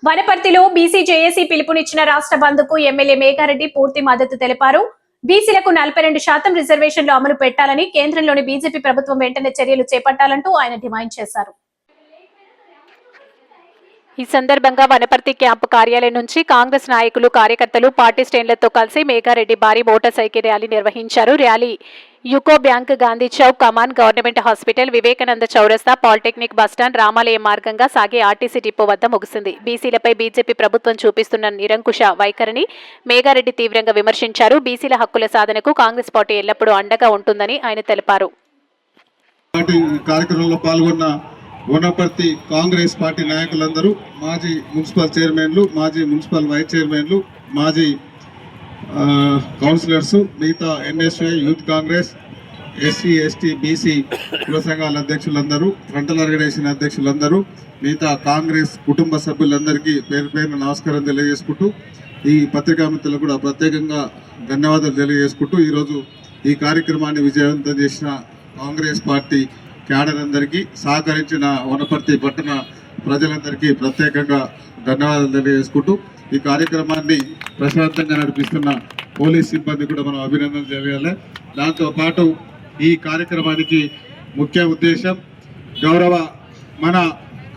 వనపర్తిలో BC JAC పిలుపునిచ్చిన రాష్ట్ర బంద్కు MLA Megha Reddy పూర్తి మద్దతు తెలిపారు. బీసీలకు 42% రిజర్వేషన్లు అమలు పెట్టాలని కేంద్రంలోని బీజేపీ ప్రభుత్వం వెంటనే చర్యలు చేపట్టాలంటూ ఆయన డిమాండ్ చేశారు. ఈ సందర్భంగా వనపర్తి క్యాంపు కార్యాలయం నుంచి కాంగ్రెస్ నాయకులు కార్యకర్తలు పార్టీ శ్రేణులతో కలిసి మేఘారెడ్డి భారీ మోటార్ సైకిల్ ర్యాలీ నిర్వహించారు. Rally UCO bank, Gandhi Chowk, Kaman, government hospital, Vivekananda Chowrasta, polytechnic bus stand, రామాలయం మార్గంగా సాగే ఆర్టీసీ డిపో వద్ద ముగిసింది. బీసీలపై బీజేపీ ప్రభుత్వం చూపిస్తున్న నిరంకుశ వైఖరిని మేఘారెడ్డి తీవ్రంగా విమర్శించారు. బీసీల హక్కుల సాధనకు కాంగ్రెస్ పార్టీ ఎల్లప్పుడూ అండగా ఉంటుందని ఆయన తెలిపారు. వనపర్తి కాంగ్రెస్ పార్టీ నాయకులందరూ, మాజీ మున్సిపల్ చైర్మన్లు, మాజీ మున్సిపల్ వైస్ చైర్మన్లు, మాజీ కౌన్సిలర్స్, మిగతా NSI, youth Congress, SC ST BC కుల సంఘాల అధ్యక్షులందరూ, ఫ్రంటల్ ఆర్గనైజేషన్ అధ్యక్షులందరూ, మిగతా కాంగ్రెస్ కుటుంబ సభ్యులందరికీ పేరు పేరున నమస్కారం తెలియజేసుకుంటూ, ఈ పత్రికా మిత్రులకు కూడా ప్రత్యేకంగా ధన్యవాదాలు తెలియజేసుకుంటూ, ఈరోజు ఈ కార్యక్రమాన్ని విజయవంతం చేసిన కాంగ్రెస్ పార్టీ క్యాడర్ అందరికీ, సహకరించిన వనపర్తి పట్టణ ప్రజలందరికీ ప్రత్యేకంగా ధన్యవాదాలు తెలియజేసుకుంటూ, ఈ కార్యక్రమాన్ని ప్రశాంతంగా నడిపిస్తున్న పోలీస్ సిబ్బంది కూడా మనం అభినందనలు తెలియాలి. దాంతోపాటు ఈ కార్యక్రమానికి ముఖ్య ఉద్దేశం గౌరవ మన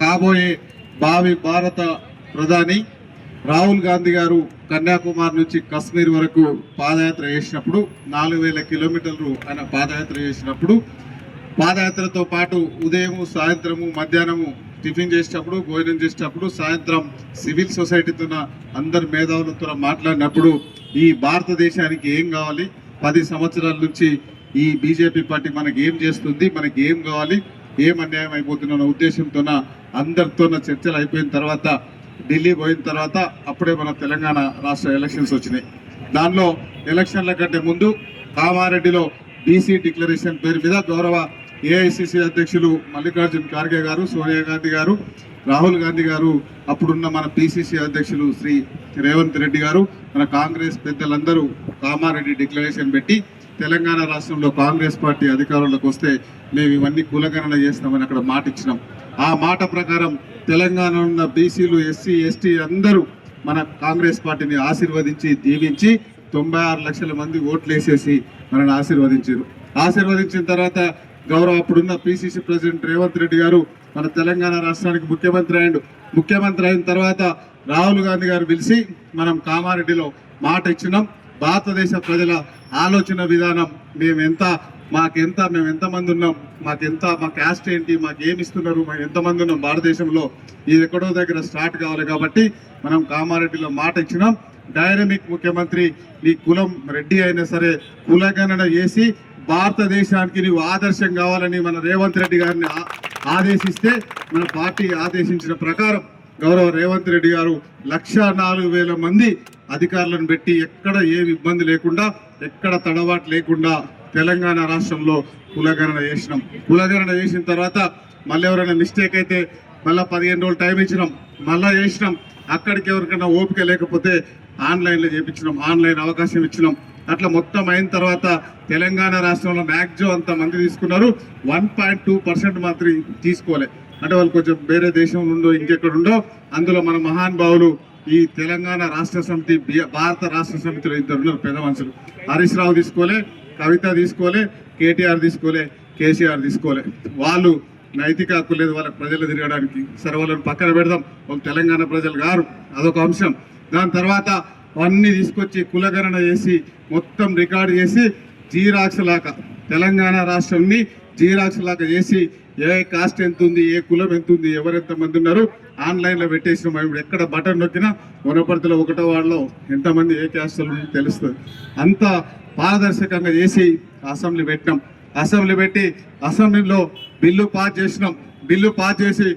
కాబోయే భావి భారత ప్రధాని రాహుల్ గాంధీ గారు కన్యాకుమారి నుంచి కశ్మీర్ వరకు పాదయాత్ర చేసినప్పుడు, 4000 కిలోమీటర్లు ఆయన పాదయాత్ర చేసినప్పుడు, పాదయాత్రతో పాటు ఉదయం, సాయంత్రము, మధ్యాహ్నము టిఫిన్ చేసేటప్పుడు, భోజనం చేసేటప్పుడు, సాయంత్రం సివిల్ సొసైటీతో అందరు మేధావులతో మాట్లాడినప్పుడు ఈ భారతదేశానికి ఏం కావాలి, 10 సంవత్సరాల నుంచి ఈ బీజేపీ పార్టీ మనకి ఏం చేస్తుంది, మనకి ఏం కావాలి, ఏం అన్యాయం అయిపోతున్న ఉద్దేశంతో అందరితో చర్చలు అయిపోయిన తర్వాత ఢిల్లీ పోయిన తర్వాత అప్పుడే మన తెలంగాణ రాష్ట్ర ఎలక్షన్స్ వచ్చినాయి. దానిలో ఎలక్షన్ల కంటే ముందు కామారెడ్డిలో బీసీ డిక్లరేషన్ పేరు మీద గౌరవ ఏఐసిసి అధ్యక్షులు మల్లికార్జున్ ఖార్గే గారు, సోనియా గాంధీ గారు, రాహుల్ గాంధీ గారు, అప్పుడున్న మన పిసిసి అధ్యక్షులు శ్రీ రేవంత్ రెడ్డి గారు, మన కాంగ్రెస్ పెద్దలందరూ కామారెడ్డి డిక్లరేషన్ పెట్టి తెలంగాణ రాష్ట్రంలో కాంగ్రెస్ పార్టీ అధికారంలోకి వస్తే మేము ఇవన్నీ కులగణన చేస్తామని అక్కడ మాట ఇచ్చినాం. ఆ మాట ప్రకారం తెలంగాణలో ఉన్న బీసీలు, ఎస్సీ ఎస్టీ అందరూ మన కాంగ్రెస్ పార్టీని ఆశీర్వదించి దీవించి 96 లక్షల మంది ఓట్లు వేసేసి మనల్ని ఆశీర్వదించిన తర్వాత గౌరవ అప్పుడున్న పిసిసి ప్రెసిడెంట్ రేవంత్ రెడ్డి గారు మన తెలంగాణ రాష్ట్రానికి ముఖ్యమంత్రి అయిన తర్వాత రాహుల్ గాంధీ గారు పిలిచి మనం కామారెడ్డిలో మాట ఇచ్చినాం. భారతదేశ ప్రజల ఆలోచన విధానం, మేము ఎంతమంది ఉన్నాం, మా క్యాస్ట్ ఏంటి, మాకు ఏమి ఇస్తున్నారు, మేము ఎంతమంది ఉన్నాం భారతదేశంలో, ఇది ఎక్కడో దగ్గర స్టార్ట్ కావాలి కాబట్టి మనం కామారెడ్డిలో మాట ఇచ్చినాం. డైనమిక్ ముఖ్యమంత్రి, నీ కులం రెడ్డి అయినా సరే కులగణన చేసి భారతదేశానికి నీవు ఆదర్శం కావాలని మన రేవంత్ రెడ్డి గారిని ఆదేశిస్తే, మన పార్టీ ఆదేశించిన ప్రకారం గౌరవ రేవంత్ రెడ్డి గారు 104,000 మంది అధికారులను పెట్టి ఎక్కడ ఏమి ఇబ్బంది లేకుండా, ఎక్కడ తడబాటు లేకుండా తెలంగాణ రాష్ట్రంలో కులగణన చేసినాం. కులగణన చేసిన తర్వాత మళ్ళీ ఎవరైనా మిస్టేక్ అయితే మళ్ళీ 15 రోజులు టైం ఇచ్చినాం, మళ్ళీ చేసినాం. అక్కడికి ఎవరికైనా ఓపిక లేకపోతే ఆన్లైన్లో చేయించినాం, ఆన్లైన్ అవకాశం ఇచ్చినాం. అట్లా మొత్తం అయిన తర్వాత తెలంగాణ రాష్ట్రంలో మ్యాక్సిమం అంత మంది తీసుకున్నారు, 1.2% మాత్రం తీసుకోలే. అంటే వాళ్ళు కొంచెం వేరే దేశం నుండో ఇంకెక్కడుండో, అందులో మన మహానుభావులు ఈ తెలంగాణ రాష్ట్ర సమితి, భారత రాష్ట్ర సమితిలో 2 ఉన్నారు పెద్ద మనుషులు. హరీష్ రావు తీసుకోలే, కవిత తీసుకోలే, కేటీఆర్ తీసుకోలే, కేసీఆర్ తీసుకోలే. వాళ్ళు నైతిక హక్కు లేదు వాళ్ళకి ప్రజలు తిరగడానికి. సరే వాళ్ళని పక్కన పెడదాం, వాళ్ళు తెలంగాణ ప్రజలు గారు, అదొక అంశం. దాని తర్వాత అన్నీ తీసుకొచ్చి కులగణన చేసి మొత్తం రికార్డు చేసి జీరాక్స్ లాగా తెలంగాణ రాష్ట్రంని జీరాక్స్ లాగా చేసి ఏ కాస్ట్ ఎంత ఉంది, ఏ కులం ఎంత ఉంది, ఎవరెంతమంది ఉన్నారు ఆన్లైన్లో పెట్టేసినాం. ఇప్పుడు ఎక్కడ బటన్ నొక్కినా వనపర్తిలో 1వ వార్డులో ఎంతమంది ఏ క్యాస్టులు తెలుస్తుంది. అంత పారదర్శకంగా చేసి అసెంబ్లీ పెట్టినాం. అసెంబ్లీ పెట్టి అసెంబ్లీలో బిల్లు పాస్ చేసినాం. బిల్లు పాస్ చేసి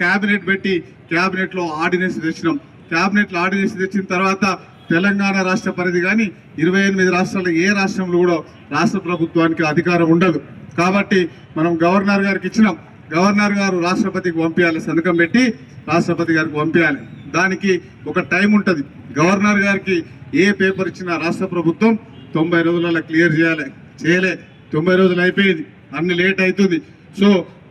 క్యాబినెట్ పెట్టి క్యాబినెట్లో ఆర్డినెన్స్ తెచ్చినాం. క్యాబినెట్లో ఆర్డినెన్స్ తెచ్చిన తర్వాత తెలంగాణ రాష్ట్ర పరిధి కానీ 28 రాష్ట్రాల్లో ఏ రాష్ట్రంలో కూడా రాష్ట్ర ప్రభుత్వానికి అధికారం ఉండదు. కాబట్టి మనం గవర్నర్ గారికి ఇచ్చినాం. గవర్నర్ గారు రాష్ట్రపతికి పంపించాలి, సంతకం పెట్టి రాష్ట్రపతి గారికి పంపించాలి. దానికి ఒక టైం ఉంటుంది. గవర్నర్ గారికి ఏ పేపర్ ఇచ్చినా రాష్ట్ర ప్రభుత్వం 90 రోజులలో క్లియర్ చేయలే. 90 రోజులు అయిపోయింది, అన్ని లేట్ అవుతుంది. సో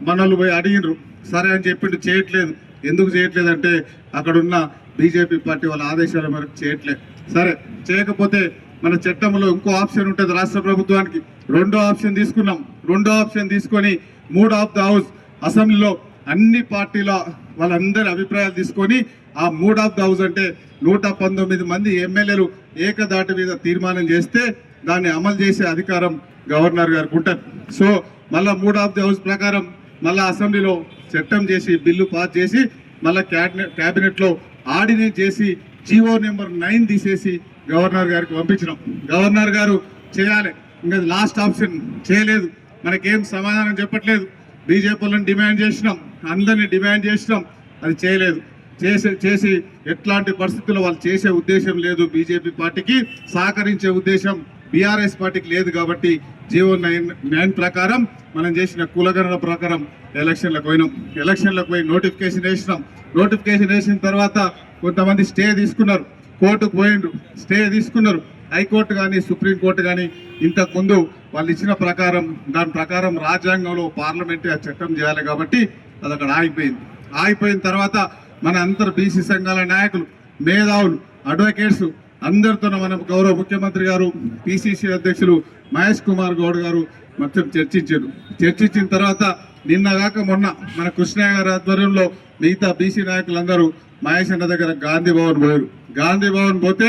మనల్ని పోయి అడిగినరు, సరే అని చెప్పిండు, చేయట్లేదు. ఎందుకు చేయట్లేదంటే అక్కడున్న బీజేపీ పార్టీ వాళ్ళ ఆదేశాల మేరకు చేయట్లేదు. సరే చేయకపోతే మన చట్టంలో ఇంకో ఆప్షన్ ఉంటుంది రాష్ట్ర ప్రభుత్వానికి. రెండో ఆప్షన్ తీసుకున్నాం. రెండో ఆప్షన్ తీసుకొని మూడ్ ఆఫ్ ద హౌస్ అసెంబ్లీలో అన్ని పార్టీల వాళ్ళందరి అభిప్రాయాలు తీసుకొని ఆ మూడ్ ఆఫ్ ద హౌస్ అంటే 119 మంది ఎమ్మెల్యేలు ఏకదాటి మీద తీర్మానం చేస్తే దాన్ని అమలు చేసే అధికారం గవర్నర్ గారికి ఉంటుంది. సో మళ్ళా మూడ్ ఆఫ్ ది హౌస్ ప్రకారం మళ్ళా అసెంబ్లీలో చట్టం చేసి బిల్లు పాస్ చేసి మళ్ళా క్యాబినెట్లో ఆర్డినేట్ చేసి జీవో నెంబర్ 9 తీసేసి గవర్నర్ గారికి పంపించినాం. గవర్నర్ గారు చేయాలి. ఇంకా లాస్ట్ ఆప్షన్ చేయలేదు. మనకేం సమాధానం చెప్పట్లేదు. బీజేపీలను డిమాండ్ చేసినాం, అందరినీ డిమాండ్ చేసినాం, అది చేయలేదు. చేసి ఎట్లాంటి పరిస్థితుల్లో వాళ్ళు చేసే ఉద్దేశం లేదు. బీజేపీ పార్టీకి సహకరించే ఉద్దేశం బీఆర్ఎస్ పార్టీకి లేదు. కాబట్టి జీవో 9 ప్రకారం మనం చేసిన కులగణన ప్రకారం ఎలక్షన్లకు పోయినాం. ఎలక్షన్లకు పోయి నోటిఫికేషన్ వేసినాం. నోటిఫికేషన్ వేసిన తర్వాత కొంతమంది స్టే తీసుకున్నారు, కోర్టుకు పోయిండ్రు, స్టే తీసుకున్నారు. హైకోర్టు కానీ సుప్రీంకోర్టు కానీ ఇంతకు ముందు వాళ్ళు ఇచ్చిన ప్రకారం దాని ప్రకారం రాజ్యాంగంలో పార్లమెంట్ ఆ చట్టం చేయాలి కాబట్టి అది అక్కడ ఆగిపోయింది. ఆగిపోయిన తర్వాత మన అంతర్ బీసీ సంఘాల నాయకులు, మేధావులు, అడ్వకేట్స్ అందరితో మన గౌరవ ముఖ్యమంత్రి గారు, పిసిసి అధ్యక్షులు మహేష్ కుమార్ గౌడ్ గారు మొత్తం చర్చించారు. చర్చించిన తర్వాత నిన్నగాక మొన్న మన కృష్ణయ్య గారి ఆధ్వర్యంలో మిగతా బీసీ నాయకులందరూ మహేష్ అన్న దగ్గర గాంధీ భవన్ పోయారు. గాంధీ భవన్ పోతే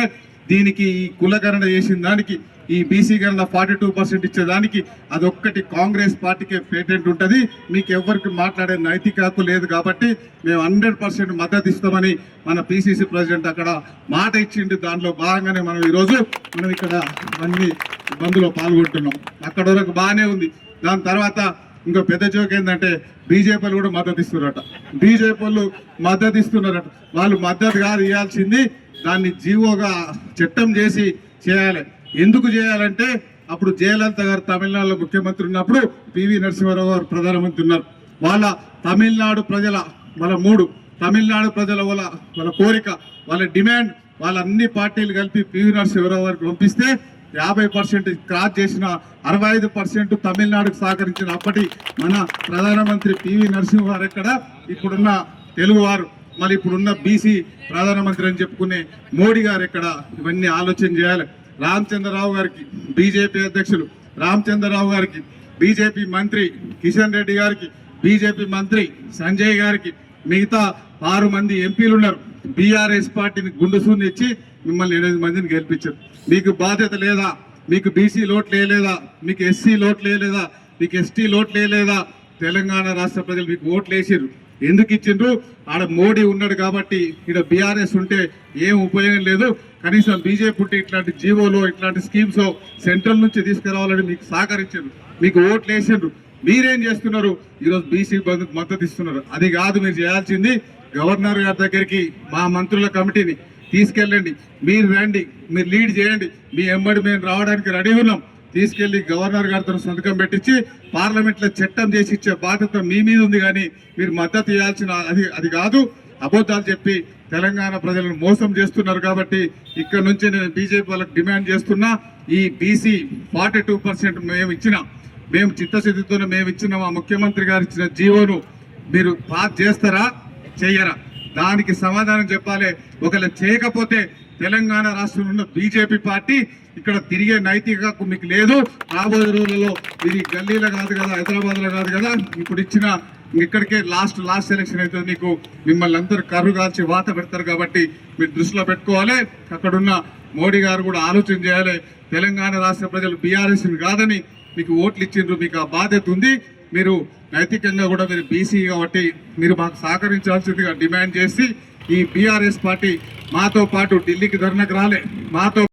దీనికి ఈ కులగణన చేసిన దానికి ఈ బీసీ గణన 42% ఇచ్చేదానికి అదొక్కటి కాంగ్రెస్ పార్టీకే పేటెంట్ ఉంటుంది. మీకు ఎవరికి మాట్లాడే నైతిక హక్కు లేదు కాబట్టి మేము 100% మద్దతు ఇస్తామని మన పిసిసి ప్రెసిడెంట్ అక్కడ మాట ఇచ్చిండు. దాంట్లో భాగంగానే మనం ఈరోజు ఇక్కడ అన్ని బంద్లో పాల్గొంటున్నాం. అక్కడ వరకు బాగానే ఉంది. దాని తర్వాత ఇంకో పెద్ద జోక్ ఏంటంటే బీజేపీలు కూడా మద్దతు ఇస్తున్నారట. బీజేపీలు మద్దతు ఇస్తున్నారట. వాళ్ళు మద్దతు కాదు ఇవ్వాల్సింది, దాన్ని జీవోగా చట్టం చేసి చేయాలి. ఎందుకు చేయాలంటే అప్పుడు జయలలిత గారు తమిళనాడులో ముఖ్యమంత్రి ఉన్నప్పుడు పివి నరసింహారావు గారు ప్రధానమంత్రి ఉన్నారు. వాళ్ళ తమిళనాడు ప్రజల తమిళనాడు ప్రజల వాళ్ళ కోరిక, వాళ్ళ డిమాండ్, వాళ్ళ అన్ని పార్టీలు కలిపి పివి నరసింహారావు గారికి పంపిస్తే 50% క్రాస్ చేసిన 65% తమిళనాడుకు సహకరించిన అప్పటి మన ప్రధానమంత్రి పివి నరసింహారావు ఎక్కడ, ఇప్పుడున్న తెలుగువారు, మరి ఇప్పుడున్న బీసీ ప్రధానమంత్రి అని చెప్పుకునే మోడీ గారు ఎక్కడ, ఇవన్నీ ఆలోచన చేయాలి. రామచంద్రరావు గారికి, బీజేపీ అధ్యక్షులు రామచంద్రరావు గారికి, బీజేపీ మంత్రి కిషన్ రెడ్డి గారికి, బీజేపీ మంత్రి సంజయ్ గారికి, మిగతా 6 మంది ఎంపీలు ఉన్నారు. బీఆర్ఎస్ పార్టీని గుండుసూని ఇచ్చి మిమ్మల్ని 8 మందిని గెలిపించారు. మీకు బాధ్యత లేదా? మీకు బీసీ లోట్లు వేయలేదా? మీకు ఎస్సీ లోట్లు వేయలేదా? మీకు ఎస్టీ లోట్లు వేయలేదా? తెలంగాణ రాష్ట్ర ప్రజలు మీకు ఓట్లు వేసారు. ఎందుకు ఇచ్చిండ్రు? ఆడ మోడీ ఉన్నాడు కాబట్టి. ఇక్కడ బీఆర్ఎస్ ఉంటే ఏం ఉపయోగం లేదు. కనీసం బీజేపీ ఉంటే ఇట్లాంటి జీవోలో ఇట్లాంటి స్కీమ్స్ సెంట్రల్ నుంచి తీసుకురావాలని మీకు సహకరించారు, మీకు ఓట్లు వేసిండ్రు. మీరేం చేస్తున్నారు? ఈరోజు బీసీ బంధుకు మద్దతు ఇస్తున్నారు. అది కాదు మీరు చేయాల్సింది. గవర్నర్ గారి దగ్గరికి మా మంత్రుల కమిటీని తీసుకెళ్ళండి. మీరు రండి, మీరు లీడ్ చేయండి. మీ ఎమ్మడి మేము రావడానికి రెడీ ఉన్నాం. తీసుకెళ్లి గవర్నర్ గారితో సంతకం పెట్టించి పార్లమెంట్లో చట్టం చేసి ఇచ్చే బాధ్యత మీ మీద ఉంది. కానీ మీరు మద్దతు ఇవ్వాల్సిన అది కాదు. అబద్ధాలు చెప్పి తెలంగాణ ప్రజలను మోసం చేస్తున్నారు. కాబట్టి ఇక్కడ నుంచి నేను బీజేపీ వాళ్ళకి డిమాండ్ చేస్తున్నా, ఈ బీసీ 42% మేము చిత్తశుద్ధితోనే మేము ఇచ్చిన మా ముఖ్యమంత్రి గారు ఇచ్చిన జీవోను మీరు పాస్ చేస్తారా, చెయ్యరా? దానికి సమాధానం చెప్పాలి. ఒకవేళ చేయకపోతే తెలంగాణ రాష్ట్రంలో ఉన్న బీజేపీ పార్టీ ఇక్కడ తిరిగే నైతిక హక్కు మీకు లేదు. రాబోయే రోజులలో ఇది గల్లీలో కాదు కదా, హైదరాబాద్లో కాదు కదా, ఇప్పుడు ఇచ్చిన ఇక్కడికే లాస్ట్ ఎలక్షన్ అయితే మీకు మిమ్మల్ని అందరూ కర్రు కాల్చి వాత పెడతారు. కాబట్టి మీరు దృష్టిలో పెట్టుకోవాలి. అక్కడున్న మోడీ గారు కూడా ఆలోచన చేయాలి. తెలంగాణ రాష్ట్ర ప్రజలు బీఆర్ఎస్ని కాదని మీకు ఓట్లు ఇచ్చిండ్రు, మీకు ఆ బాధ్యత ఉంది. మీరు నైతికంగా కూడా మీరు బీసీ కాబట్టి మీరు మాకు సహకరించాల్సిందిగా డిమాండ్ చేసి ఈ బీఆర్ఎస్ పార్టీ మాతో పాటు ఢిల్లీకి ధర్నాకు రాలే, మాతో